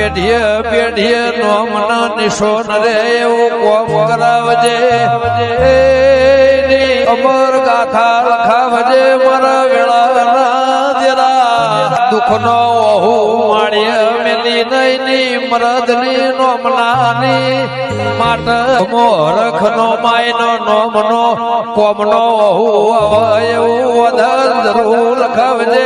પેઢીએ પેઢીએ નોમના નિશોન રે એવું કોમ કરાવજે અમર ગાથા લખાવજે મારા વેળાના દેરા દુઃખનો ઓહુ માળીએ મેલી નઈની મરદની નોમનાની માટ મોરખનો માયનો નોમનો કોમનો ઓહુ હવે એવું વધાર જરૂર લખાવજે